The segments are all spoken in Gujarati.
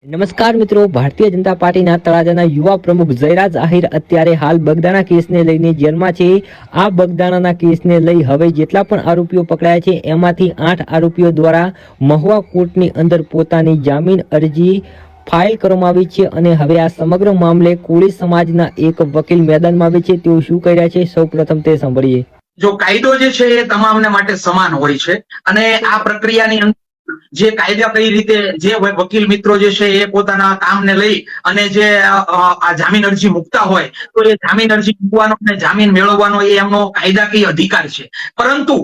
નમસ્કાર મિત્રો, ભારતીય જનતા પાર્ટીના તળાજાના યુવા પ્રમુખ જયરાજ આહિર અત્યારે હાલ બગદાણા કેસને લઈને જેલમાં છે। આ બગદાણાના કેસને લઈ હવે જેટલા પણ આરોપીઓ પકડાયા છે એમાંથી 8 આરોપીઓ દ્વારા મહુવા કોર્ટની અંદર પોતાની જામીન અરજી ફાઇલ કરવામાં આવી છે અને હવે આ સમગ્ર મામલે કોળી સમાજના એક વકીલ મેદાનમાં આવે છે। તેઓ શું કહી રહ્યા છે સૌપ્રથમ તે સાંભળીએ। જો કાયદો જે છે એ તમામને માટે સમાન હોય છે અને આ પ્રક્રિયાની અંદર જે કાયદા કઈ રીતે જે વકીલ મિત્રો જે છે એ પોતાના કામને લઈ અને જે આ જામીન અરજી મૂકતા હોય તો એ જામીન અરજી મૂકવાનો અને જામીન મેળવવાનો એ એમનો કાયદાકીય અધિકાર છે। પરંતુ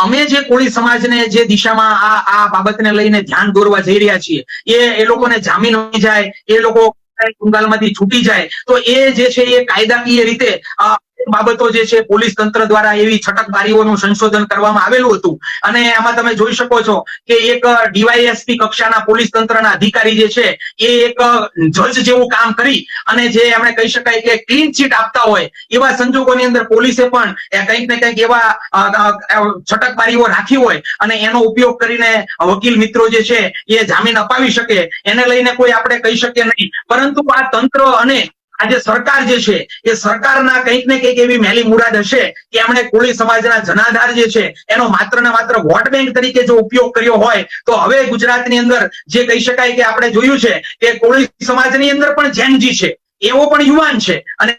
અમે જે કોળી સમાજને જે દિશામાં આ બાબતને લઈને ધ્યાન દોરવા જઈ રહ્યા છીએ એ લોકોને જામીન મળી જાય, એ લોકો કંગાલમાંથી છૂટી જાય તો એ જે છે એ કાયદાકીય રીતે બાબતો જે છે પોલીસ તંત્ર દ્વારા એવી છટકબારીઓનું સંશોધન કરવામાં આવેલું હતું અને આમાં તમે જોઈ શકો છો કે એક ડીવાયએસપી કક્ષાના પોલીસ તંત્રના અધિકારી જે છે એ એક જજ જેવું કામ કરી અને જે એમણે કહી શકાય કે ક્લીન ચીટ આપતા હોય એવા સંજોગોની અંદર પોલીસે પણ કંઈક ને કંઈક એવા છટકબારીઓ રાખી હોય અને એનો ઉપયોગ કરીને વકીલ મિત્રો જે છે એ જામીન અપાવી શકે એને લઈને કોઈ આપણે કહી શકીએ નહીં। પરંતુ આ તંત્ર અને આજે સરકાર જે છે એ સરકારના કંઈક ને કંઈક એવી મેલી મુરાદ હશે કે એમણે કોળી સમાજના જનાધાર જે છે એનો માત્ર ને માત્ર વોટ બેંક તરીકે જો ઉપયોગ કર્યો હોય તો હવે ગુજરાતની અંદર જે કહી શકાય કે આપણે જોયું છે કે કોળી સમાજની અંદર પણ જેનજી છે, એવો પણ યુવાન છે અને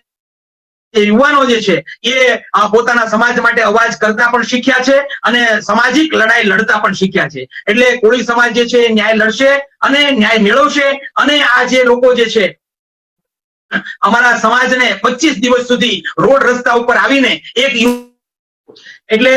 યુવાનો જે છે એ પોતાના સમાજ માટે અવાજ કરતા પણ શીખ્યા છે અને સામાજિક લડાઈ લડતા પણ શીખ્યા છે। એટલે કોળી સમાજ જે છે ન્યાય લડશે અને ન્યાય મેળવશે અને આ જે લોકો જે છે અમારા સમાજને 25 દિવસ સુધી રોડ રસ્તા ઉપર આવીને એક એટલે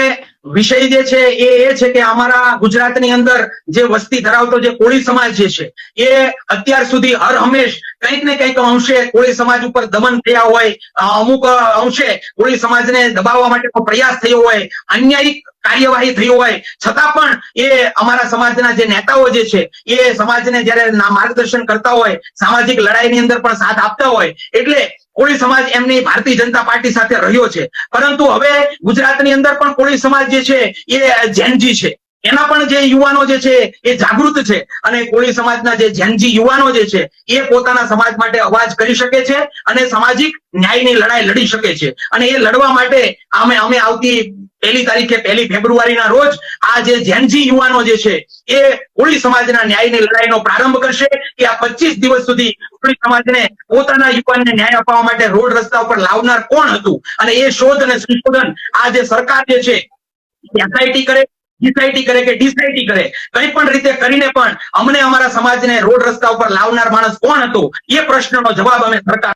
વિષય જે છે એ છે કે અમારા ગુજરાતની અંદર જે વસ્તી ધરાવતો જે કોળી સમાજ જે છે એ અત્યાર સુધી હર હંમેશ કંઈક ને કંઈક અંશે કોળી સમાજ ઉપર દમન થયા હોય, અમુક અંશે કોળી સમાજને દબાવવા માટેનો પ્રયાસ થયો હોય, અન્યાયિક કાર્યવાહી થઈ હોય છતાં પણ એ અમારા સમાજના જે નેતાઓ જે છે એ સમાજને જયારે માર્ગદર્શન કરતા હોય, સામાજિક લડાઈની અંદર પણ સાથ આપતા હોય એટલે કોળી સમાજ એમની ભારતીય જનતા પાર્ટી સાથે રહ્યો છે। પરંતુ હવે ગુજરાતની અંદર પણ કોળી સમાજ જે છે એ જેનજી છે, એના પણ જે યુવાનો જે છે એ જાગૃત છે અને કોળી સમાજના જે જેનજી યુવાનો જે છે એ પોતાના સમાજ માટે અવાજ કરી શકે છે અને સામાજિક ન્યાયની લડાઈ લડી શકે છે અને એ લડવા માટે અમે આવતી 1 તારીખે 1 ફેબ્રુઆરીના રોજ આ જે જેનજી યુવાનો જે છે એ કોળી સમાજના ન્યાયની લડાઈનો પ્રારંભ કરશે કે આ 25 દિવસ સુધી કોળી સમાજને પોતાના યુવાનને ન્યાય અપાવવા માટે રોડ રસ્તા ઉપર લાવનાર કોણ હતું અને એ શોધ અને સંશોધન આ જે સરકાર જે છે એસઆઈટી કરે, ડીસાઈટી કરે કે ડીસાઈટી કરે, કઈ પણ રીતે કરીને પણ અમને અમારા સમાજને રોડ રસ્તા ઉપર લાવનાર માણસ કોણ હતો એ પ્રશ્નનો જવાબ અમે સરકાર